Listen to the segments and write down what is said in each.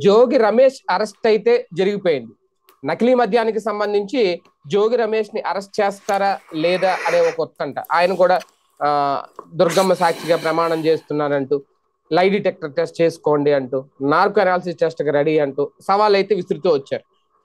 Jogi Ramesh arrest అయితే జరిగిపోయింది. నకిలీ మద్యానికి సంబంధించి జోగి రమేష్ ని అరెస్ట్ చేస్తారా లేదా అనే ఒక ఉత్కంఠ. ఆయన కూడా ఆ దుర్గమ్మ సాక్షిగా ప్రమాణం చేస్తున్నారంటూ, లై డిటెక్టర్ టెస్ట్ చేసుకోండి అంటూ, నార్కో అనాలిసిస్ టెస్ట్ రెడీ అంటూ సవాల్ అయితే విసురుతూ వచ్చారు.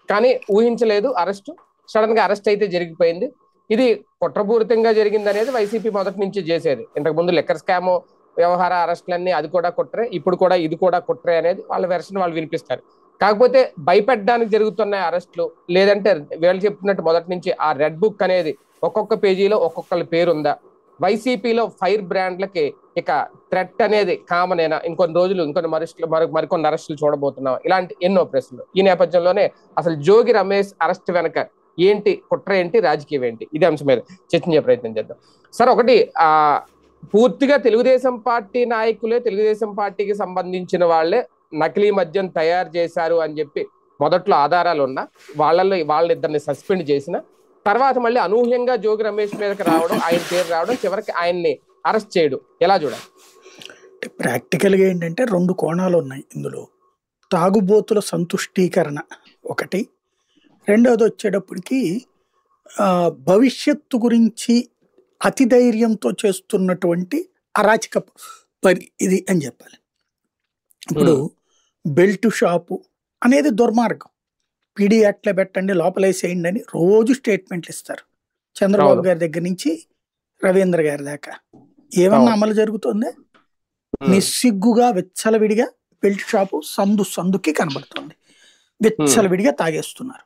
కానీ ఊహించలేదు అరెస్ట్. సడన్ గా అరెస్ట్ అయితే జరిగిపోయింది. ఇది కుట్రపూరితంగా జరిగింది అనేది వైసీపీ మొదటి నుంచి చేసేది. ఇంతకు ముందు లిక్కర్ స్కామ్ వ్యవహార అరెస్టులన్నీ అది కూడా కుట్రే, ఇప్పుడు కూడా ఇది కూడా కుట్రే అనేది వాళ్ళ వెర్షన్ వాళ్ళు వినిపిస్తారు. కాకపోతే భయపెట్టడానికి జరుగుతున్న అరెస్టులు, లేదంటే వీళ్ళు చెప్తున్నట్టు మొదటి నుంచి ఆ రెడ్ బుక్ అనేది ఒక్కొక్క పేజీలో ఒక్కొక్కరి పేరు ఉందా, వైసీపీలో ఫైర్ బ్రాండ్లకి ఇక థ్రెట్ అనేది కామనేనా, ఇంకొన్ని రోజులు ఇంకొన్ని మరికొన్ని అరెస్టులు చూడబోతున్నాం, ఇలాంటి ఎన్నో ప్రశ్నలు. ఈ నేపథ్యంలోనే అసలు జోగి రమేష్ అరెస్ట్ వెనక ఏంటి, కుట్ర ఏంటి, రాజకీయం ఏంటి, ఇదే అంశం మీద చర్చించే ప్రయత్నం చేద్దాం. సార్, ఒకటి పూర్తిగా తెలుగుదేశం పార్టీ నాయకులే, తెలుగుదేశం పార్టీకి సంబంధించిన వాళ్ళే నకిలీ మద్యం తయారు చేశారు అని చెప్పి మొదట్లో ఆధారాలు ఉన్నా వాళ్ళిద్దరిని సస్పెండ్ చేసిన తర్వాత మళ్ళీ అనూహ్యంగా జోగి రమేష్ మీదకి రావడం, ఆయన పేరు రావడం, చివరికి ఆయన్ని అరెస్ట్ చేయడం ఎలా చూడాలి? ప్రాక్టికల్గా ఏంటంటే రెండు కోణాలు ఉన్నాయి ఇందులో. తాగుబోతుల సంతుష్టీకరణ ఒకటి, రెండవది వచ్చేటప్పటికి భవిష్యత్తు గురించి అతి ధైర్యంతో చేస్తున్నటువంటి అరాచక పని ఇది అని చెప్పాలి. ఇప్పుడు బెల్ట్ షాపు అనేది దుర్మార్గం. పీడీ యాక్ట్లో పెట్టండి, లోపలేసేయండి అని రోజు స్టేట్మెంట్లు ఇస్తారు. చంద్రబాబు గారి దగ్గర నుంచి రవీంద్ర గారి దాకా ఏమన్నా అమలు జరుగుతుంది? నిస్సిగ్గుగా విచ్చలవిడిగా బెల్ట్ షాపు సందుకి కనబడుతుంది. విచ్చలవిడిగా తాగేస్తున్నారు.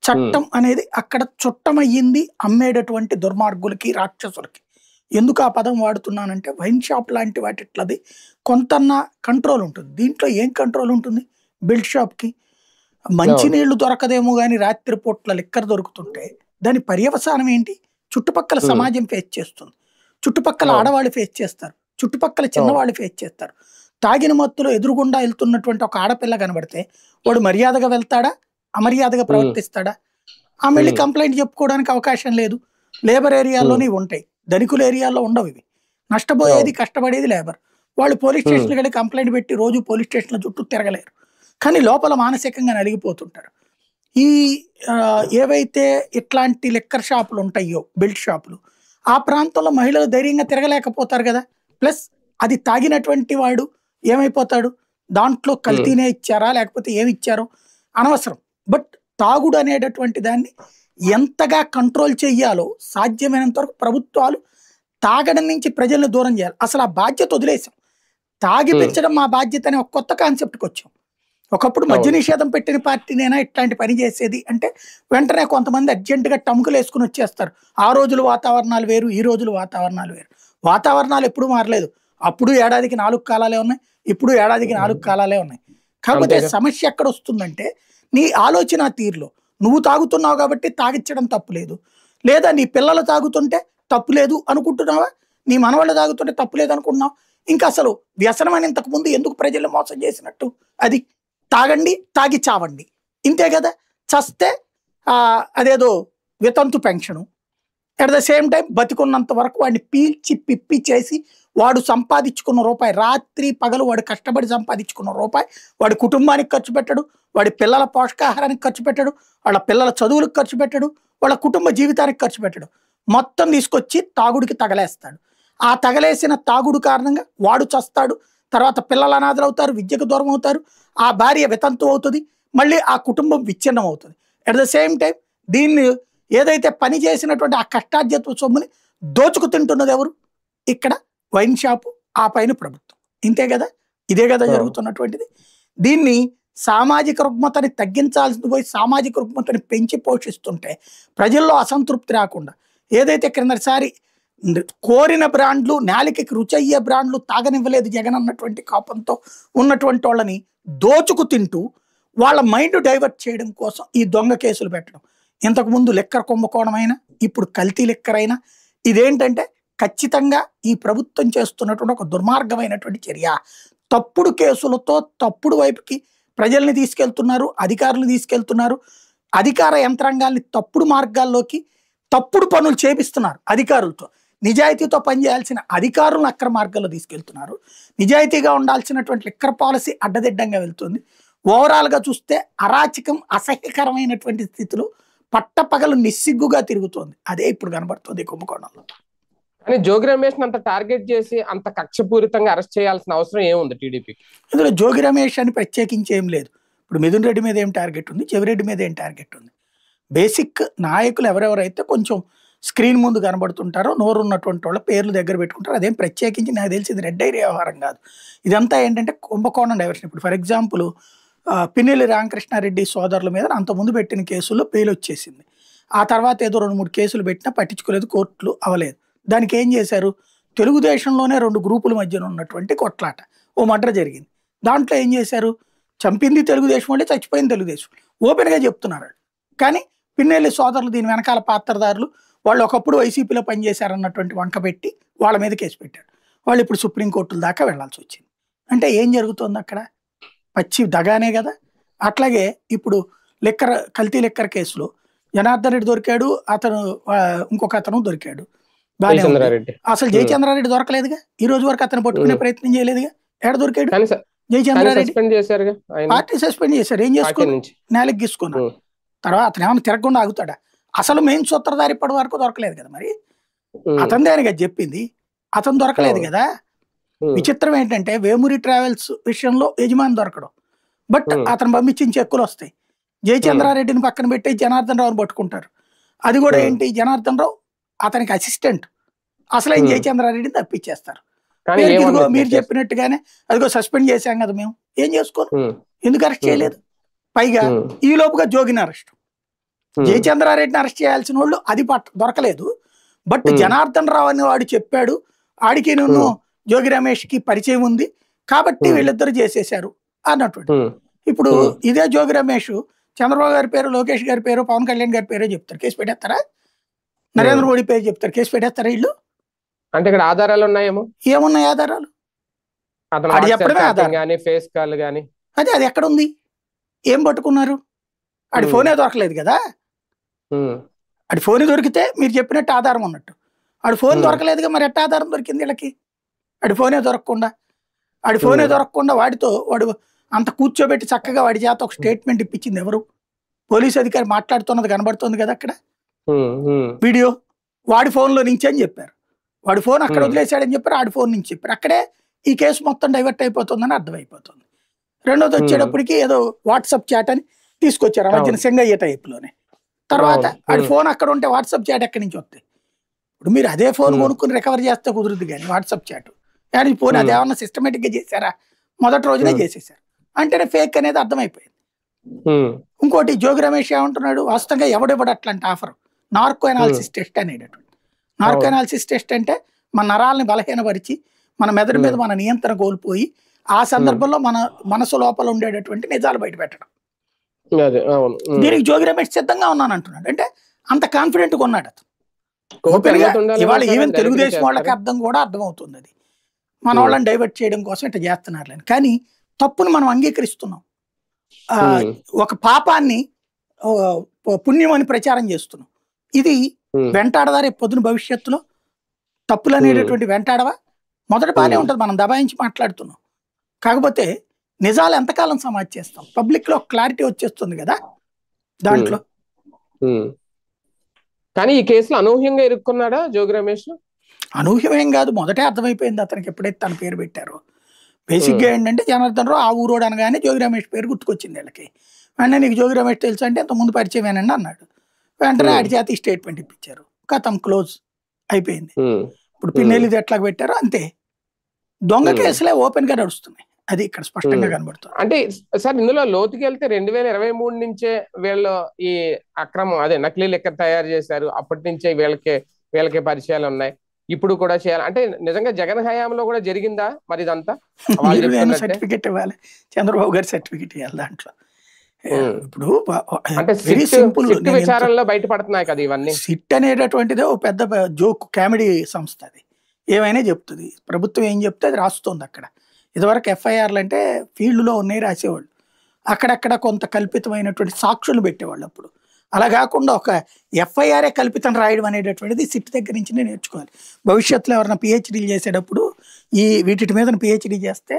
చట్టం అనేది అక్కడ చుట్టమయ్యింది అమ్మేటటువంటి దుర్మార్గులకి, రాక్షసులకి. ఎందుకు ఆ పదం వాడుతున్నానంటే, వైన్ షాప్ లాంటి వాటిట్లది కొంతన్నా కంట్రోల్ ఉంటుంది. దీంట్లో ఏం కంట్రోల్ ఉంటుంది? బెల్ట్ షాప్కి మంచినీళ్లు దొరకదేమో కానీ రాత్రిపూట్ల లిక్కర్ దొరుకుతుంటే దాని పర్యవసానం ఏంటి? చుట్టుపక్కల సమాజం ఫేస్ చేస్తుంది, చుట్టుపక్కల ఆడవాళ్ళు ఫేస్ చేస్తారు, చుట్టుపక్కల చిన్నవాళ్ళు ఫేస్ చేస్తారు. తాగిన మత్తులో ఎదురుగుండా వెళ్తున్నటువంటి ఒక ఆడపిల్ల కనబడితే వాడు మర్యాదగా వెళ్తాడా, అమర్యాదగా ప్రవర్తిస్తాడా? ఆ మళ్ళీ కంప్లైంట్ చెప్పుకోవడానికి అవకాశం లేదు. లేబర్ ఏరియాలోనే ఉంటాయి, ధనికుల ఏరియాలో ఉండవు ఇవి. నష్టపోయేది కష్టపడేది లేబర్. వాళ్ళు పోలీస్ స్టేషన్కి వెళ్ళి కంప్లైంట్ పెట్టి రోజు పోలీస్ స్టేషన్ల చుట్టూ తిరగలేరు, కానీ లోపల మానసికంగా నలిగిపోతుంటారు. ఈ ఏవైతే ఇట్లాంటి లిక్కర్ షాపులు ఉంటాయో, బెల్ట్ షాపులు, ఆ ప్రాంతంలో మహిళలు ధైర్యంగా తిరగలేకపోతారు కదా. ప్లస్ అది తాగినటువంటి వాడు ఏమైపోతాడు? దాంట్లో కల్తీనే ఇచ్చారా లేకపోతే ఏమి ఇచ్చారో అనవసరం. బట్ తాగుడు అనేటటువంటి దాన్ని ఎంతగా కంట్రోల్ చెయ్యాలో సాధ్యమైనంత వరకు ప్రభుత్వాలు తాగడం నుంచి ప్రజలను దూరం చేయాలి. అసలు ఆ బాధ్యత వదిలేసాం. తాగి పెంచడం మా బాధ్యత అనే ఒక కొత్త కాన్సెప్ట్కి వచ్చాం. ఒకప్పుడు మద్య నిషేధం పెట్టిన పార్టీనైనా ఇట్లాంటి పని చేసేది అంటే వెంటనే కొంతమంది అర్జెంటుగా టముకులు వేసుకుని వచ్చేస్తారు. ఆ రోజుల వాతావరణాలు వేరు, ఈ రోజుల వాతావరణాలు వేరు. వాతావరణాలు ఎప్పుడు మారలేదు. అప్పుడు ఏడాదికి 4 కాలాలే ఉన్నాయి, ఇప్పుడు ఏడాదికి 4 కాలాలే ఉన్నాయి. కాకపోతే సమస్య ఎక్కడ వస్తుందంటే, నీ ఆలోచన తీరులో నువ్వు తాగుతున్నావు కాబట్టి తాగిచ్చడం తప్పులేదు, లేదా నీ పిల్లలు తాగుతుంటే తప్పులేదు అనుకుంటున్నావా, నీ మనవాళ్ళు తాగుతుంటే తప్పులేదు అనుకుంటున్నావు. ఇంకా అసలు వ్యసనం అని ఇంతకు ముందు ఎందుకు ప్రజలు మోసం చేసినట్టు? అది తాగండి, తాగి చావండి, ఇంతే కదా. చస్తే అదేదో వితంతు pension. At the same time బతికున్నంత వరకు వాడిని పీల్చి పిప్పి చేసి వాడు సంపాదించుకున్న రూపాయి, రాత్రి పగలు వాడు కష్టపడి సంపాదించుకున్న రూపాయి వాడి కుటుంబానికి ఖర్చు పెట్టడు, వాడి పిల్లల పోషకాహారానికి ఖర్చు పెట్టడు, వాళ్ళ పిల్లల చదువులకు ఖర్చు పెట్టడు, వాళ్ళ కుటుంబ జీవితానికి ఖర్చు పెట్టడు. మొత్తం తీసుకొచ్చి తాగుడికి తగలేస్తాడు. ఆ తగలేసిన తాగుడు కారణంగా వాడు చస్తాడు, తర్వాత పిల్లలు అనాథలు అవుతారు, విద్యకు దూరం అవుతారు, ఆ భార్య వితంతు అవుతుంది, మళ్ళీ ఆ కుటుంబం విచ్ఛిన్నం అవుతుంది. అట్ ద సేమ్ టైం దీన్ని ఏదైతే పని చేసినటువంటి ఆ కష్టార్జిత సొమ్ముని దోచుకు తింటున్నది ఎవరు? ఇక్కడ వైన్ షాపు, ఆ పైన ప్రభుత్వం. ఇంతే కదా, ఇదే కదా జరుగుతున్నటువంటిది. దీన్ని సామాజిక రుగ్మతని తగ్గించాల్సింది పోయి సామాజిక రుగ్మతని పెంచి పోషిస్తుంటే ప్రజల్లో అసంతృప్తి రాకుండా, ఏదైతే క్రిందసారి కోరిన బ్రాండ్లు, నేలకి రుచి అయ్యే బ్రాండ్లు తాగనివ్వలేదు జగన్ అన్నటువంటి కోపంతో ఉన్నటువంటి వాళ్ళని దోచుకు తింటూ వాళ్ళ మైండ్ డైవర్ట్ చేయడం కోసం ఈ దొంగ కేసులు పెట్టడం. ఇంతకుముందు లిక్కర్ కుంభకోణం అయినా, ఇప్పుడు కల్తీ లిక్కర్ అయినా, ఇదేంటంటే ఖచ్చితంగా ఈ ప్రభుత్వం చేస్తున్నటువంటి ఒక దుర్మార్గమైనటువంటి చర్య. తప్పుడు కేసులతో తప్పుడు వైపుకి ప్రజల్ని తీసుకెళ్తున్నారు, అధికారులు తీసుకెళ్తున్నారు, అధికార యంత్రాంగాల్ని తప్పుడు మార్గాల్లోకి, తప్పుడు పనులు చేపిస్తున్నారు అధికారులతో. నిజాయితీతో పనిచేయాల్సిన అధికారులను అక్రమ మార్గంలో తీసుకెళ్తున్నారు. నిజాయితీగా ఉండాల్సినటువంటి లిక్కర్ పాలసీ అడ్డదిడ్డంగా వెళ్తుంది. ఓవరాల్గా చూస్తే అరాచకం, అసహ్యకరమైనటువంటి స్థితిలో పట్టపగలు నిస్సిగ్గుగా తిరుగుతోంది. అదే ఇప్పుడు కనబడుతుంది కుంభకోణంలో. కానీ జోగి రమేష్ అంత టార్గెట్ చేసి అంత కక్షపూరితంగా అరెస్ట్ చేయాల్సిన అవసరం ఏముంది టీడీపీకి? ఇందులో జోగి రమేష్ అని ప్రత్యేకించి ఏం లేదు. ఇప్పుడు మిథున్ రెడ్డి మీద ఏం టార్గెట్ ఉంది, చెవిరెడ్డి మీద ఏం టార్గెట్ ఉంది. బేసిక్ నాయకులు ఎవరెవరైతే కొంచెం స్క్రీన్ ముందు కనబడుతుంటారో, నోరు ఉన్నటువంటి వాళ్ళ పేర్లు దగ్గర పెట్టుకుంటారు. అదేం ప్రత్యేకించి నాకు తెలిసి ఇది రెడ్ ఐరియా వ్యవహారం కాదు. ఇదంతా ఏంటంటే కుంభకోణం డైవర్షన్. ఇప్పుడు ఫర్ ఎగ్జాంపుల్ పిన్నెల్లి రామకృష్ణారెడ్డి సోదరుల మీద అంతకుముందు పెట్టిన కేసుల్లో బెయిల్ వచ్చేసింది. ఆ తర్వాత ఏదో 2-3 కేసులు పెట్టినా పట్టించుకోలేదు, కోర్టులు అవ్వలేదు. దానికి ఏం చేశారు, తెలుగుదేశంలోనే 2 గ్రూపుల మధ్యన ఉన్నటువంటి కొట్లాట, ఓ మర్డర్ జరిగింది. దాంట్లో ఏం చేశారు, చంపింది తెలుగుదేశం వాళ్ళే, చచ్చిపోయింది తెలుగుదేశం, ఓపెన్గా చెప్తున్నారు. కానీ పిన్నెల్లి సోదరులు దీని వెనకాల పాత్రదారులు, వాళ్ళు ఒకప్పుడు వైసీపీలో పనిచేశారన్నటువంటి వంక పెట్టి వాళ్ళ మీద కేసు పెట్టారు. వాళ్ళు ఇప్పుడు సుప్రీంకోర్టుల దాకా వెళ్లాల్సి వచ్చింది. అంటే ఏం జరుగుతుంది అక్కడ, పచ్చి దగానే కదా. అట్లాగే ఇప్పుడు కల్తీ లిక్కర్ కేసులో జనార్దన్ రెడ్డి దొరికాడు, అతను ఇంకొక అతను దొరికాడు. అసలు జయచంద్రారెడ్డి దొరకలేదుగా, ఈ రోజు వరకు అతను పట్టుకునే ప్రయత్నం చేయలేదుగా. ఎక్కడ దొరికాడు జయచంద్రారెడ్డి? పార్టీ సస్పెండ్ చేశారు. ఏం చేసుకోండి, నేలకి గీసుకున్నాడు. తర్వాత అతను ఏమైనా తిరగకుండా ఆగుతాడా? అసలు మెయిన్ సూత్రధారి ఇప్పటి వరకు దొరకలేదు కదా. మరి అతనిదే కదా చెప్పింది, అతను దొరకలేదు కదా. విచిత్రం ఏంటంటే వేమూరి ట్రావెల్స్ విషయంలో యజమాని దొరకడం, బట్ అతను పంపించిన చెక్కులు వస్తాయి. జయచంద్రారెడ్డిని పక్కన పెట్టి జనార్దన్ రావుని పట్టుకుంటారు. అది కూడా ఏంటి, జనార్దన్ రావు అతనికి అసిస్టెంట్, అసలు ఆయన జయచంద్రారెడ్డిని తప్పించేస్తారు. ఇదిగో మీరు చెప్పినట్టుగానే అదిగో సస్పెండ్ చేశాం కదా మేము, ఏం చేసుకోను, ఎందుకు అరెస్ట్ చేయలేదు? పైగా ఈ లోపుగా జోగిని అరెస్ట్, జయచంద్రారెడ్డిని అరెస్ట్ చేయాల్సిన వాళ్ళు అది దొరకలేదు. బట్ జనార్దన్ రావు అని వాడు చెప్పాడు, ఆడికి నేను జోగి రమేష్ కి పరిచయం ఉంది కాబట్టి వీళ్ళిద్దరు చేసేశారు అన్నటువంటి. ఇప్పుడు ఇదే జోగి రమేష్ చంద్రబాబు గారి పేరు, లోకేష్ గారి పేరు, పవన్ కళ్యాణ్ గారి పేరు చెప్తారు, కేసు పెట్టేస్తారా? నరేంద్ర మోడీ పేరు చెప్తారు, కేసు పెట్టేస్తారా వీళ్ళు? అంటే ఇక్కడ ఆధారాలు ఉన్నాయేమో. ఏమున్నాయి ఆధారాలు? అది చెప్పడమే ఆధారం. అదే అది ఎక్కడ ఉంది, ఏం పట్టుకున్నారు? ఆడి ఫోనే దొరకలేదు కదా. ఆడి ఫోన్ దొరికితే మీరు చెప్పినట్టు ఆధారం ఉన్నట్టు. ఆడి ఫోన్ దొరకలేదుగా, మరి ఎట్ట ఆధారం దొరికింది వీళ్ళకి? ఆడి ఫోనే దొరకకుండా వాడితో వాడు అంత కూర్చోబెట్టి చక్కగా వాడి చేత ఒక స్టేట్మెంట్ ఇప్పించింది ఎవరు? పోలీసు అధికారి మాట్లాడుతున్నది కనబడుతుంది కదా అక్కడ వీడియో. వాడి ఫోన్లో నుంచి అని చెప్పారు, వాడి ఫోన్ అక్కడ వదిలేశాడని చెప్పారు, ఆడి ఫోన్ నుంచి చెప్పారు. అక్కడే ఈ కేసు మొత్తం డైవర్ట్ అయిపోతుందని అర్థమైపోతుంది. రెండోది వచ్చేటప్పటికి ఏదో వాట్సాప్ చాట్ అని తీసుకొచ్చారు ఆ మధ్యన సెంగయ్య టైప్లోనే. తర్వాత ఆడి ఫోన్ అక్కడ ఉంటే వాట్సాప్ చాట్ ఎక్కడి నుంచి వస్తాయి? ఇప్పుడు మీరు అదే ఫోన్ కొనుక్కుని రికవర్ చేస్తే కుదురుద్ది కానీ వాట్సాప్ చాట్ కానీ ఫోన్ అదేమన్నా సిస్టమేటిక్గా చేశారా? మొదటి రోజునే చేసేసారు అంటేనే ఫేక్ అనేది అర్థమైపోయింది. ఇంకోటి జోగి రమేష్ ఏమంటున్నాడు, వాస్తవంగా ఎవడెవడు అట్లాంటి ఆఫర్ నార్కో ఎనాలిసిస్ టెస్ట్ అనేటటువంటి. నార్కో ఎనాలిసిస్ టెస్ట్ అంటే మన నరాలని బలహీనపరిచి మన మెదడు మీద మన నియంత్రణ కోల్పోయి ఆ సందర్భంలో మన మనసు లోపల ఉండేటటువంటి నిజాలు బయట పెట్టడం. దీనికి జోగి రమేష్ సిద్ధంగా ఉన్నాను అంటున్నాడు. అంటే అంత కాన్ఫిడెంట్గా ఉన్నాడు అతను. ఇవాళ ఈవెన్ తెలుగుదేశం వాళ్ళకి అర్థమవుతుంది అది మన వాళ్ళని డైవర్ట్ చేయడం కోసం ఇట్లా చేస్తున్నారు. కానీ తప్పును మనం అంగీకరిస్తున్నాం, ఒక పాపాన్ని పుణ్యం అని ప్రచారం చేస్తున్నాం. ఇది వెంటాడదా రేపు పొద్దున భవిష్యత్తులో? తప్పులు అనేటటువంటి వెంటాడవా? మొదటి బాగానే ఉంటుంది, మనం దబాయించి మాట్లాడుతున్నాం. కాకపోతే నిజాలు ఎంతకాలం సమాజ్ చేస్తాం? పబ్లిక్ లో క్లారిటీ వచ్చేస్తుంది కదా దాంట్లో. కానీ ఈ కేసులో అనూహ్యంగా ఇరుక్కున్నాడా జోగి రమేష్? అనూహ్యం కాదు, మొదటే అర్థమైపోయింది అతనికి ఎప్పుడైతే తన పేరు పెట్టారో. బేసిక్గా ఏంటంటే జనార్దన్ రావు ఆ ఊరోడు అనగానే జోగి రమేష్ పేరు గుర్తుకొచ్చింది వీళ్ళకి. వెంటనే నీకు జోగి రమేష్ తెలుసు అంటే అంత ముందు పరిచయమేనండి అన్నాడు. వెంటనే ఆడి చేతి స్టేట్మెంట్ ఇప్పించారు, కథం క్లోజ్ అయిపోయింది. ఇప్పుడు పిన్నెల్లిది ఎట్లా పెట్టారో అంతే. దొంగ కేసులే ఓపెన్ గా నడుస్తున్నాయి, అది ఇక్కడ స్పష్టంగా కనబడుతుంది. అంటే సార్ ఇందులో లోతుకి వెళ్తే 2023 నుంచే వీళ్ళు ఈ అక్రమం అదే నకిలీ లెక్క తయారు చేశారు, అప్పటి నుంచే వీళ్ళకి పరిచయాలు ఉన్నాయి, ఇప్పుడు కూడా చేయాలి అంటే నిజంగా జగన్ హయాంలో కూడా జరిగిందా మరి ఇదంతా? సర్టిఫికెట్ ఇవ్వాలి, చంద్రబాబు గారి సర్టిఫికెట్ ఇవ్వాలి దాంట్లో. ఇప్పుడు అంటే వెరీ సింపుల్ విచారణలో బయటపడుతున్నాయి కదా ఇవన్నీ. సిట్ అనేటటువంటిదే ఓ పెద్ద జోక్ కామెడీ సంస్థ, అది ఏమైనా చెప్తుంది. ప్రభుత్వం ఏం చెప్తే అది రాస్తుంది అక్కడ. ఇదివరకు ఎఫ్ఐఆర్లు అంటే ఫీల్డ్లో ఉన్నాయి రాసేవాళ్ళు, అక్కడక్కడ కొంత కల్పితమైనటువంటి సాక్షులు పెట్టేవాళ్ళు. అప్పుడు అలా కాకుండా ఒక ఎఫ్ఐఆర్ఏ కల్పితం రాయడం అనేటటువంటిది సిట్ దగ్గర నుంచి నేర్చుకోవాలి. భవిష్యత్తులో ఎవరైనా పిహెచ్డీలు చేసేటప్పుడు వీటి మీద పిహెచ్డీ చేస్తే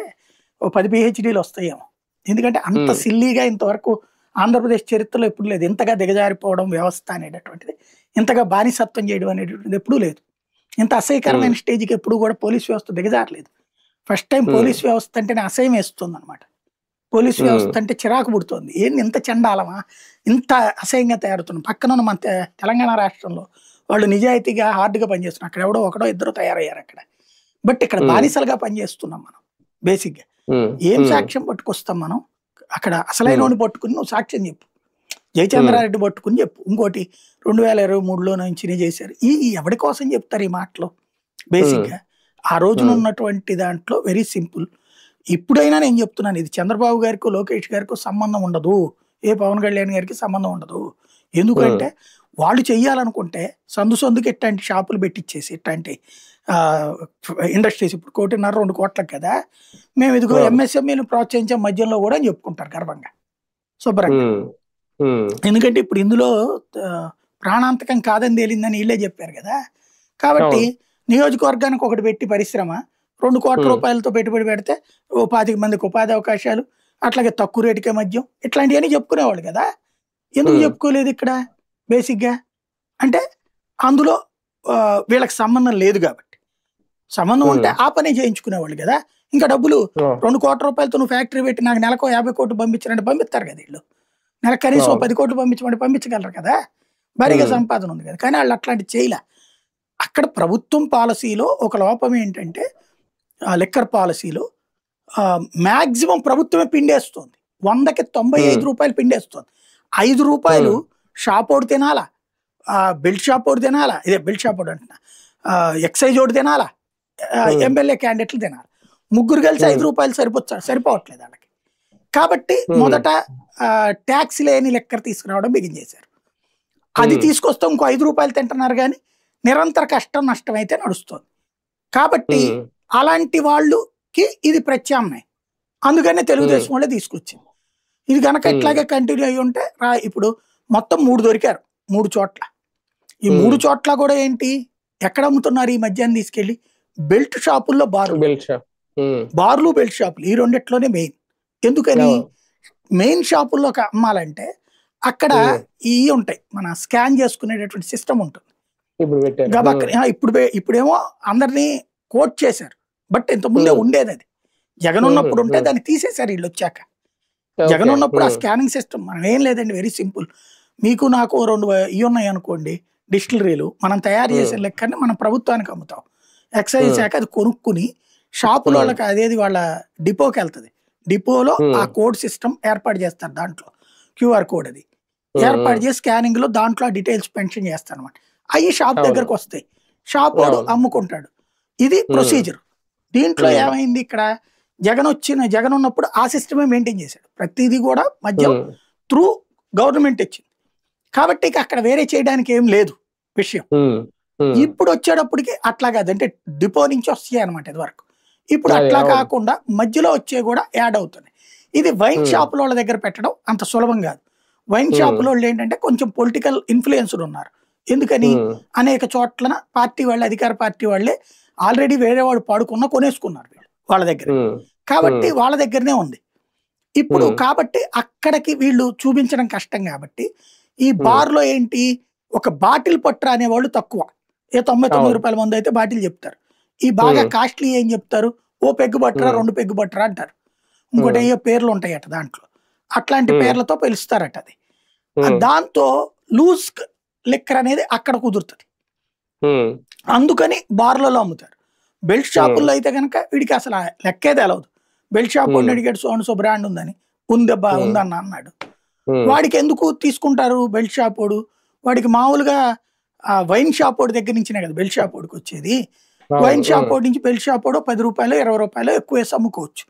ఓ 10 పిహెచ్డీలు వస్తాయేమో. ఎందుకంటే అంత సిల్లీగా ఇంతవరకు ఆంధ్రప్రదేశ్ చరిత్రలో ఎప్పుడు లేదు. ఇంతగా దిగజారిపోవడం వ్యవస్థ అనేటటువంటిది, ఇంతగా బానిసత్వం చేయడం అనేటటువంటిది ఎప్పుడూ లేదు. ఇంత అసహ్యకరమైన స్టేజ్కి ఎప్పుడు కూడా పోలీస్ వ్యవస్థ దిగజారలేదు. ఫస్ట్ టైం పోలీస్ వ్యవస్థ అంటేనే అసహ్యం వేస్తుంది అనమాట. పోలీస్ వ్యవస్థ అంటే చిరాకు పుడుతుంది. ఏంది ఇంత చండాలమా, ఇంత అసహ్యంగా తయారవుతుంది. పక్కన ఉన్న మన తెలంగాణ రాష్ట్రంలో వాళ్ళు నిజాయితీగా హార్డ్గా పనిచేస్తున్నాం. అక్కడ ఎవడో ఒకడో ఇద్దరు తయారయ్యారు అక్కడ. బట్ ఇక్కడ బానిసలుగా పనిచేస్తున్నాం మనం. బేసిక్గా ఏం సాక్ష్యం పట్టుకొస్తాం మనం? అక్కడ అసలైన పట్టుకుని నువ్వు సాక్ష్యం చెప్పు. జయచంద్రారెడ్డి పట్టుకుని చెప్పు. ఇంకోటి 2023లో నుంచి చేశారు. ఎవరి కోసం చెప్తారు ఈ మాటలు? బేసిక్గా ఆ రోజున ఉన్నటువంటి దాంట్లో వెరీ సింపుల్. ఇప్పుడైనా నేను చెప్తున్నాను, ఇది చంద్రబాబు గారికో లోకేష్ గారికో సంబంధం ఉండదు, ఏ పవన్ కళ్యాణ్ గారికి సంబంధం ఉండదు. ఎందుకంటే వాళ్ళు చెయ్యాలనుకుంటే సందుకి ఇట్లాంటి షాపులు పెట్టించేసి ఇట్లాంటి ఇండస్ట్రీస్ ఇప్పుడు 1.5-2 కోట్లకు కదా మేము ఇదిగో ఎంఎస్ఎంఈలు ప్రోత్సహించే మధ్యలో కూడా అని చెప్పుకుంటారు గర్వంగా, శుభ్రంగా. ఎందుకంటే ఇప్పుడు ఇందులో ప్రాణాంతకం కాదని తేలిందని వీళ్ళే చెప్పారు కదా. కాబట్టి నియోజకవర్గానికి ఒకటి పెట్టి పరిశ్రమ 2 కోట్ల రూపాయలతో పెట్టుబడి పెడితే 25 మందికి ఉపాధి అవకాశాలు, అట్లాగే తక్కువ రేటుకే మద్యం, ఇట్లాంటివన్నీ చెప్పుకునేవాళ్ళు కదా. ఎందుకు చెప్పుకోలేదు ఇక్కడ? బేసిక్గా అంటే అందులో వీళ్ళకి సంబంధం లేదు కాబట్టి. సంబంధం ఉంటే ఆ పని చేయించుకునేవాళ్ళు కదా. ఇంకా డబ్బులు 2 కోట్ల రూపాయలతో నువ్వు ఫ్యాక్టరీ పెట్టి నాకు నెలకు 50 కోట్లు పంపించారంటే పంపిస్తారు కదా వీళ్ళు. నెలకు కనీసం 10 కోట్లు పంపించమంటే పంపించగలరు కదా. భారీగా సంపాదన ఉంది కదా. కానీ వాళ్ళు అట్లాంటి చేయలే. అక్కడ ప్రభుత్వం పాలసీలో ఒక లోపం ఏంటంటే లిక్కర్ పాలసీలో మ్యాక్సిమం ప్రభుత్వమే పిండేస్తుంది. 100కి 95 రూపాయలు పిండేస్తుంది. 5 రూపాయలు షాప్ ఒకటి తినాలా, బెల్ట్ షాప్ ఒకటి తినాలా, ఇదే బెల్ట్ షాప్ ఒకటి అంటున్నా, ఎక్సైజ్ ఒకటి తినాలా, ఎమ్మెల్యే క్యాండిడేట్లు తినాలి. ముగ్గురు కలిసి 5 రూపాయలు సరిపోవట్లేదు వాళ్ళకి. కాబట్టి మొదట ట్యాక్స్ లేని లెక్కర్ తీసుకురావడం బిగించేశారు. అది తీసుకొస్తే ఇంకో 5 రూపాయలు తింటున్నారు కానీ నిరంతర కష్టం నష్టం అయితే నడుస్తుంది. కాబట్టి అలాంటి వాళ్ళకి ఇది ప్రత్యామ్నాయం. అందుకనే తెలుగుదేశం వాళ్ళే తీసుకొచ్చింది. ఇది కనుక ఇట్లాగే కంటిన్యూ అయ్యి ఉంటే ఇప్పుడు మొత్తం 3 దొరికారు 3 చోట్ల. ఈ 3 చోట్ల కూడా ఏంటి, ఎక్కడ అమ్ముతున్నారు ఈ మద్యాన్ని తీసుకెళ్లి? బెల్ట్ షాపుల్లో బార్లు, బెల్ట్ షాపులు ఈ రెండిట్లోనే మెయిన్. ఎందుకని మెయిన్ షాపుల్లో అమ్మాలంటే అక్కడ ఇవి ఉంటాయి, మన స్కాన్ చేసుకునేటటువంటి సిస్టమ్ ఉంటుంది. ఇప్పుడేమో అందరినీ కోట్ చేశారు. బట్ ఇంతకుముందే ఉండేది. అది జగన్ ఉన్నప్పుడు ఉంటే దాన్ని తీసేశారు వీళ్ళు వచ్చాక. జగన్ ఉన్నప్పుడు ఆ స్కానింగ్ సిస్టమ్ మనం ఏం లేదండి, వెరీ సింపుల్. మీకు నాకు 2 ఇవి ఉన్నాయి అనుకోండి డిస్టిలరీలు, మనం తయారు చేసే లెక్కని మనం ప్రభుత్వానికి అమ్ముతాం. ఎక్సైజ్ శాఖ అది కొనుక్కుని షాపుల వాళ్ళకి అదేది వాళ్ళ డిపోకి వెళ్తుంది. డిపోలో ఆ కోడ్ సిస్టమ్ ఏర్పాటు చేస్తారు. దాంట్లో QR కోడ్ అది ఏర్పాటు చేసి స్కానింగ్ లో దాంట్లో ఆ డీటెయిల్స్ మెన్షన్ చేస్తారు అనమాట. అవి షాప్ దగ్గరకు వస్తాయి, షాప్ వాడు అమ్ముకుంటాడు. ఇది ప్రొసీజర్. దీంట్లో ఏమైంది, ఇక్కడ జగన్ ఉన్నప్పుడు ఆ సిస్టమే మెయింటైన్ చేశాడు. ప్రతిదీ కూడా మద్యం త్రూ గవర్నమెంట్ ఇచ్చింది కాబట్టి అక్కడ వేరే చేయడానికి ఏం లేదు విషయం. ఇప్పుడు వచ్చేటప్పటికి అట్లా కాదు, అంటే డిపో నుంచి వస్తాయి అనమాట ఇది వరకు. ఇప్పుడు అట్లా కాకుండా మధ్యలో వచ్చే కూడా యాడ్ అవుతున్నాయి. ఇది వైన్ షాపుల వాళ్ళ దగ్గర పెట్టడం అంత సులభం కాదు. వైన్ షాపుల వాళ్ళు ఏంటంటే కొంచెం పొలిటికల్ ఇన్ఫ్లుయెన్స్డ్ ఉన్నారు. ఎందుకని అనేక చోట్ల పార్టీ వాళ్ళే, అధికార పార్టీ వాళ్ళే ఆల్రెడీ వేరే వాడు పాడుకున్నా కొనేసుకున్నారు వీళ్ళు వాళ్ళ దగ్గర. కాబట్టి వాళ్ళ దగ్గరనే ఉంది ఇప్పుడు. కాబట్టి అక్కడికి వీళ్ళు చూపించడం కష్టం. కాబట్టి ఈ బార్లో ఏంటి, ఒక బాటిల్ పట్రా అనేవాళ్ళు తక్కువ. 99 రూపాయల మంది అయితే బాటిల్ చెప్తారు. ఈ బాగా కాస్ట్లీ ఏం చెప్తారు, ఓ పెగ్గు బట్టరా 2 పెగ్గు బట్టరా అంటారు. ఇంకోటి అయ్యో పేర్లు ఉంటాయట దాంట్లో, అట్లాంటి పేర్లతో పిలుస్తారట. అది దాంతో లూజ్ లిక్కర్ అనేది అక్కడ కుదురుతుంది. అందుకని బార్లలో అమ్ముతారు. బెల్ట్ షాపుల్లో అయితే కనుక వీడికి అసలు లెక్కే తెలవదు. బెల్ట్ షాప్ ఉండి అడిగాడు సో బ్రాండ్ ఉందని, ఉందన్న అన్నాడు. వాడికి ఎందుకు తీసుకుంటారు బెల్ట్ షాప్ వాడు? వాడికి మామూలుగా వైన్ షాప్ వాడి దగ్గర నుంచినే కదా బెల్ట్ షాప్ వాడికి వచ్చేది. వైన్ షాప్ వాడి నుంచి బెల్ట్ షాప్ వాడు 10 రూపాయలు 20 రూపాయలు ఎక్కువ వేసి అమ్ముకోవచ్చు.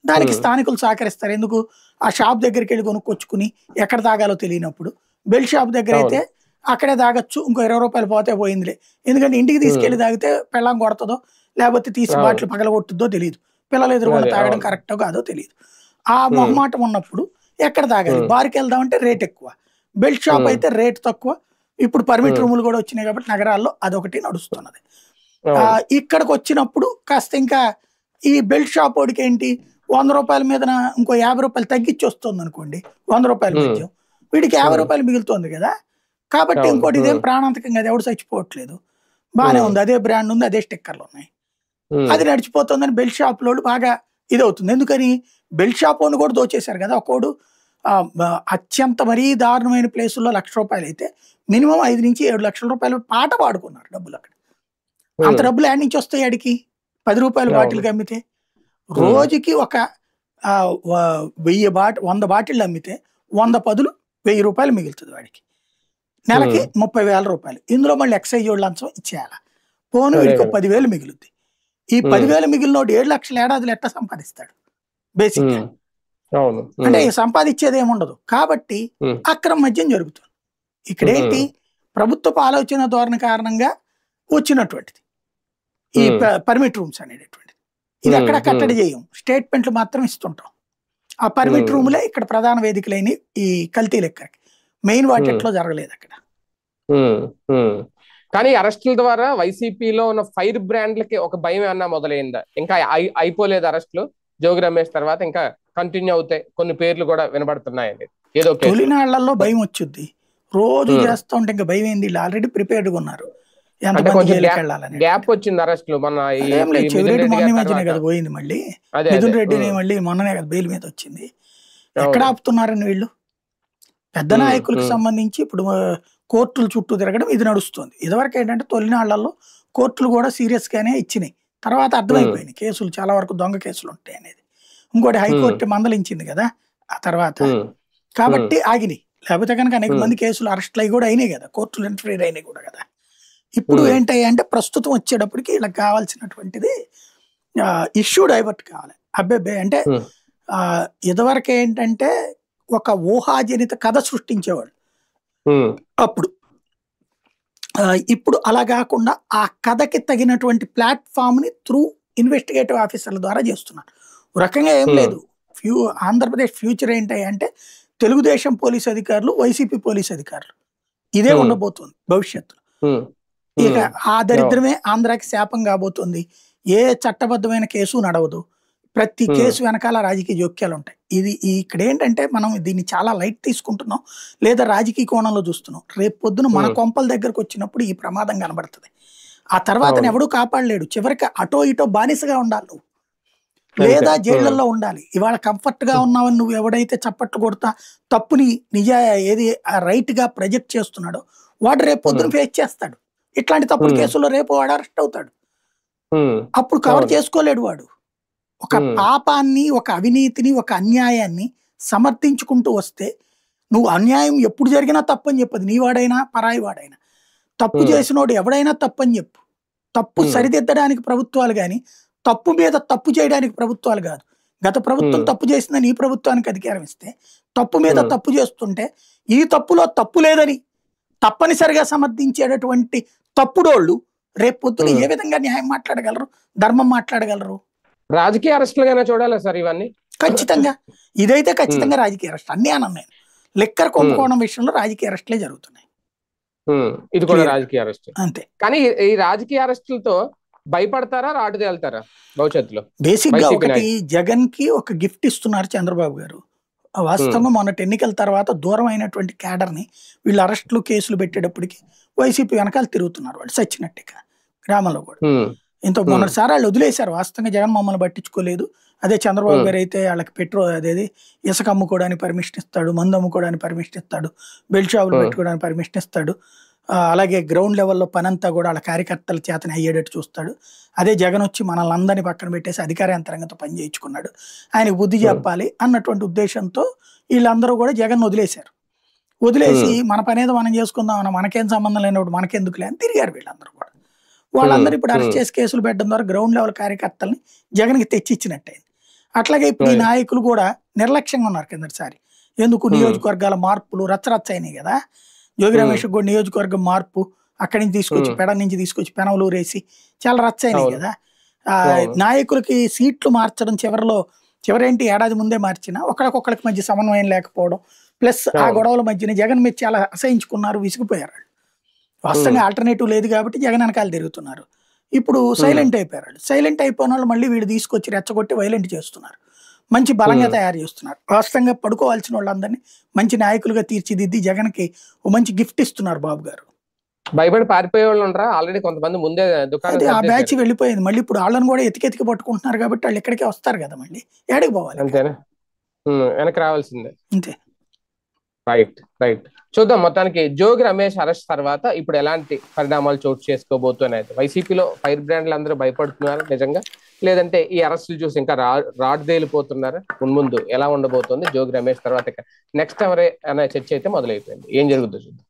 దానికి స్థానికులు సహకరిస్తారు. ఎందుకు, ఆ షాప్ దగ్గరికి వెళ్ళి కొనుక్కొచ్చుకుని ఎక్కడ తాగాలో తెలియనప్పుడు బెల్ట్ షాప్ దగ్గర అయితే అక్కడే తాగొచ్చు, ఇంకో 20 రూపాయలు పోతే పోయిందిలే. ఎందుకంటే ఇంటికి తీసుకెళ్లి తాగితే పెళ్ళం కొడుతుందో లేకపోతే తీసి బాటిల్ పగలగొట్టుద్దో తెలియదు, పిల్లలు ఎదురుకుండా తాగడం కరెక్టో కాదో తెలియదు. ఆ మొహమాటం ఉన్నప్పుడు ఎక్కడ తాగాలి, బార్కి వెళ్దామంటే రేట్ ఎక్కువ, బెల్ట్ షాప్ అయితే రేట్ తక్కువ. ఇప్పుడు పర్మిట్ రూములు కూడా వచ్చినాయి కాబట్టి నగరాల్లో అదొకటి నడుస్తున్నది. ఇక్కడికి వచ్చినప్పుడు కాస్త ఇంకా ఈ బెల్ట్ షాప్ వాడికి ఏంటి, 100 రూపాయల మీద ఇంకో 50 రూపాయలు తగ్గించి వస్తుంది అనుకోండి, 100 రూపాయల మధ్య వీడికి 50 రూపాయలు మిగులుతుంది కదా. కాబట్టి ఇంకోటి ఇదేం ప్రాణాంతకంగా ఎవడు చచ్చిపోవట్లేదు, బాగానే ఉంది, అదే బ్రాండ్ ఉంది, అదే స్టిక్కర్లు ఉన్నాయి, అది నడిచిపోతుందని బెల్ట్ షాప్ లోడు బాగా ఇదవుతుంది. ఎందుకని బెల్ట్ షాప్ వాడిని కూడా దోచేశారు కదా. ఒకడు అత్యంత మరీ దారుణమైన ప్లేసుల్లో 1,00,000 రూపాయలు అయితే మినిమం 5 నుంచి 7 లక్షల రూపాయలు పాట పాడుకున్నారు డబ్బులు. అక్కడ అంత డబ్బులు యాడ్ నుంచి వస్తాయి ఆడికి? 10 రూపాయల బాటిల్కి అమ్మితే రోజుకి ఒక 100 బాటిళ్ళు అమ్మితే 100 పదులు 1000 రూపాయలు మిగులుతుంది వాడికి. నెలకి 30,000 రూపాయలు. ఇందులో మళ్ళీ ఎక్సైజ్ లంచం ఇచ్చేయాల, పోను వీడికి 10,000 మిగులుద్ది. ఈ 10,000 మిగిలినోడు 7 లక్షల ఏడాదిలో ఎట్లా సంపాదిస్తాడు బేసిక్ గా? అంటే సంపాదించేది ఏముండదు. కాబట్టి అక్రమ మద్యం జరుగుతుంది. ఇక్కడేంటి, ప్రభుత్వపు ఆలోచన ధోరణి కారణంగా వచ్చినటువంటిది ఈ పర్మిట్ రూమ్స్ అనేటటువంటిది. ఇది ఎక్కడ కట్టడి చేయం, స్టేట్మెంట్లు మాత్రం ఇస్తుంటాం. ఆ పర్మిట్ రూములే ఇక్కడ ప్రధాన వేదికలైన ఈ కల్తీ లెక్కకి, మెయిన్ వాటిలో జరగలేదు అక్కడ. కానీ అరెస్టుల ద్వారా వైసీపీలో ఉన్న ఫైర్ బ్రాండ్లకి ఒక భయం ఏమన్నా మొదలైందా? ఇంకా అయిపోలేదు అరెస్టులు, జోగి రమేష్ తర్వాత ఇంకా కంటిన్యూ అవుతాయి, కొన్ని పేర్లు కూడా వినబడుతున్నాయండి. ఏదో తొలినాళ్లలో భయం వచ్చుద్ది, రోజు చేస్తూ ఉంటే ఇంకా భయం ఏంది, ఆల్రెడీ ప్రిపేర్డ్గా ఉన్నారు. గ్యాప్ వచ్చింది అరెస్టులు, మన చెవిరెడ్డి మొన్న మధ్యనే కదా పోయింది, మళ్ళీ మిథున్ రెడ్డిని మళ్ళీ మొన్ననే కదా బెయిల్ మీద వచ్చింది. ఎక్కడ ఆపుతున్నారని వీళ్ళు పెద్ద నాయకులకు సంబంధించి ఇప్పుడు కోర్టుల చుట్టూ తిరగడం ఇది నడుస్తుంది. ఇదివరకు ఏంటంటే తొలినాళ్లలో కోర్టులు కూడా సీరియస్ గానే ఇచ్చినాయి, తర్వాత అర్థమైపోయినాయి కేసులు చాలా వరకు దొంగ కేసులు ఉంటాయి అనేది. ఇంకోటి హైకోర్టు మందలించింది కదా ఆ తర్వాత, కాబట్టి ఆగినాయి. లేకపోతే కనుక అనేక మంది కేసులు అరెస్ట్లు అయి కూడా అయినాయి కదా, కోర్టులు ఇంటర్ఫీర్ అయినాయి కూడా కదా. ఇప్పుడు ఏంటంటే అంటే ప్రస్తుతం వచ్చేటప్పటికి వీళ్ళకి కావాల్సినటువంటిది ఇష్యూ డైవర్ట్ కావాలి. అబ్బే అంటే ఇదివరకు ఏంటంటే ఒక ఊహాజనిత కథ సృష్టించేవాళ్ళు అప్పుడు, ఇప్పుడు అలా కాకుండా ఆ కథకి తగినటువంటి ప్లాట్ఫామ్ ని త్రూ ఇన్వెస్టిగేటివ్ ఆఫీసర్ల ద్వారా చేస్తున్నారు. రకంగా ఏం లేదు, ఆంధ్రప్రదేశ్ ఫ్యూచర్ ఏంటి అంటే తెలుగుదేశం పోలీస్ అధికారులు, వైసీపీ పోలీస్ అధికారులు, ఇదే ఉండబోతుంది భవిష్యత్తులో. ఇక ఆ దరిద్రమే ఆంధ్రాకి శాపం కాబోతుంది. ఏ చట్టబద్ధమైన కేసు నడవదు, ప్రతి కేసు వెనకాల రాజకీయ జోక్యాలు ఉంటాయి. ఇది ఇక్కడ ఏంటంటే మనం దీన్ని చాలా లైట్ తీసుకుంటున్నాం, లేదా రాజకీయ కోణంలో చూస్తున్నాం. రేపు పొద్దున మన కొంపల దగ్గరకు వచ్చినప్పుడు ఈ ప్రమాదం కనబడుతుంది. ఆ తర్వాత ఎవడూ కాపాడలేడు. చివరికి అటో ఇటో బానిసగా ఉండాలి నువ్వు, లేదా జైళ్లలో ఉండాలి. ఇవాళ కంఫర్ట్ గా ఉన్నావని నువ్వు ఎవడైతే చప్పట్లు కొడతా తప్పుని ఏది రైట్ గా ప్రొజెక్ట్ చేస్తున్నాడో వాడు రేపు పొద్దున ఫేస్ చేస్తాడు. ఇట్లాంటి తప్పుడు కేసుల్లో రేపు వాడు అరెస్ట్ అవుతాడు. అప్పుడు కవర్ చేసుకోలేడు వాడు. ఒక పాపాన్ని, ఒక అవినీతిని, ఒక అన్యాయాన్ని సమర్థించుకుంటూ వస్తే నువ్వు అన్యాయం ఎప్పుడు జరిగినా తప్పని చెప్పదు, నీవాడైనా పరాయి వాడైనా. తప్పు చేసినోడు ఎవడైనా తప్పని చెప్పు. తప్పు సరిదిద్దడానికి ప్రభుత్వాలు కానీ తప్పు మీద తప్పు చేయడానికి ప్రభుత్వాలు కాదు. గత ప్రభుత్వం తప్పు చేసిందని ఈ ప్రభుత్వానికి అధికారం ఇస్తే, తప్పు మీద తప్పు చేస్తుంటే ఈ తప్పులో తప్పు లేదని తప్పనిసరిగా సమర్థించేటటువంటి తప్పుడోళ్ళు రేపు పొద్దున ఏ విధంగా న్యాయం మాట్లాడగలరు, ధర్మం మాట్లాడగలరు? రాజకీయ అరెస్టులుగానే చూడాలి సార్ ఇవన్నీ. ఖచ్చితంగా ఇదైతే ఖచ్చితంగా రాజకీయ అరెస్ట్. అన్నీ అన్నాను నేను. లిక్కర్ కుంభకోణం విషయంలో రాజకీయ అరెస్టులే జరుగుతున్నాయి. ఇది కూడా రాజకీయ అరెస్ట్ అంతే. కానీ ఈ రాజకీయ అరెస్టులతో భయపడతారా, రాటు తేలుతారా భవిష్యత్తులో? బేసిక్ గా ఒకటి, జగన్ కి ఒక గిఫ్ట్ ఇస్తున్నారు చంద్రబాబు గారు. వాస్తవంగా మొన్నటి ఎన్నికల తర్వాత దూరం అయినటువంటి క్యాడర్ ని వీళ్ళు అరెస్టులు కేసులు పెట్టేటప్పటికి వైసీపీ వెనకాల తిరుగుతున్నారు వాళ్ళు సచ్చినట్టుగా. గ్రామంలో కూడా ఇంత మొన్నటిసారి వాళ్ళు వదిలేశారు. వాస్తవంగా జగన్ మమ్మల్ని పట్టించుకోలేదు. అదే చంద్రబాబు గారు అయితే వాళ్ళకి అదేది ఇసుక అమ్ముకోవడానికి పర్మిషన్ ఇస్తాడు, మందు అమ్ముకోవడానికి పర్మిషన్ ఇస్తాడు, బెల్ట్ షాపులు పెట్టుకోవడానికి పర్మిషన్ ఇస్తాడు. అలాగే గ్రౌండ్ లెవెల్లో పనంతా కూడా వాళ్ళ కార్యకర్తల చేతనే అయ్యేటట్టు చూస్తాడు. అదే జగన్ వచ్చి మనల్ని అందరినీ పక్కన పెట్టేసి అధికార యంత్రాంగంతో పని చేయించుకున్నాడు, ఆయనకు బుద్ధి చెప్పాలి అన్నటువంటి ఉద్దేశంతో వీళ్ళందరూ కూడా జగన్ వదిలేశారు. వదిలేసి మన పనేదో మనం చేసుకుందామన్నా, మనకేం సంబంధం లేనప్పుడు మనకెందుకులే అని తిరిగారు వీళ్ళందరూ కూడా. వాళ్ళందరూ ఇప్పుడు అరెస్ట్ చేసి కేసులు పెట్టడం ద్వారా గ్రౌండ్ లెవెల్ కార్యకర్తల్ని జగన్కి తెచ్చిచ్చినట్టయింది. అట్లాగే ఇప్పుడు ఈ నాయకులు కూడా నిర్లక్ష్యంగా ఉన్నారు కిందటిసారి. ఎందుకు నియోజకవర్గాల మార్పులు రచ్చరచ్చ అయినాయి కదా. జోగి రమేష్ కూడా నియోజకవర్గం మార్పు, అక్కడి నుంచి తీసుకొచ్చి పెడ నుంచి తీసుకొచ్చి పెనవలూరేసి చాలా రచ్చ అయినాయి కదా. నాయకులకి సీట్లు మార్చడం చివరేంటి ఏడాది ముందే మార్చినా ఒకరికొకరికి మధ్య సమన్వయం లేకపోవడం, ప్లస్ ఆ గొడవల మధ్యన జగన్ మీద చాలా అసహించుకున్నారు, విసిగిపోయారు. వాస్తవంగా ఆల్టర్నేటివ్ లేదు కాబట్టి జగన్ వెనకాల తిరుగుతున్నారు. ఇప్పుడు సైలెంట్ అయిపోయారు. సైలెంట్ అయిపోయిన వాళ్ళు మళ్ళీ వీడు తీసుకొచ్చి రెచ్చగొట్టి వైలెంట్ చేస్తున్నారు, మంచి బలంగా తయారు చేస్తున్నారు. వాస్తవంగా పడుకోవాల్సిన వాళ్ళందరినీ మంచి నాయకులుగా తీర్చిదిద్ది జగన్కి ఓ మంచి గిఫ్ట్ ఇస్తున్నారు బాబు గారు. భయపడి పారిపోయే వాళ్ళు ఉండరా? ఆల్రెడీ కొంతమంది ముందే అది ఆ బ్యాచ్ వెళ్ళిపోయింది. మళ్ళీ ఇప్పుడు వాళ్ళని కూడా ఎతికెతికి పట్టుకుంటున్నారు కాబట్టి వాళ్ళు ఇక్కడికే వస్తారు కదా, మళ్ళీ ఏడికి పోవాలి? అంతేనా? వెనక్కి రావాల్సిందే. అంతే. Right right. చూద్దాం. మొత్తానికి జోగి రమేష్ అరెస్ట్ తర్వాత ఇప్పుడు ఎలాంటి పరిణామాలు చోటు చేసుకోబోతున్నాయి? వైసీపీలో ఫైర్ బ్రాండ్లు అందరూ భయపడుతున్నారు నిజంగా, లేదంటే ఈ అరెస్టులు చూసి ఇంకా రాడ్దేలిపోతున్నారు? ముందు ఎలా ఉండబోతోంది జోగి రమేష్ తర్వాత నెక్స్ట్ ఎవరే అనే చర్చ అయితే మొదలైపోయింది. ఏం జరుగుతుందో చూద్దాం.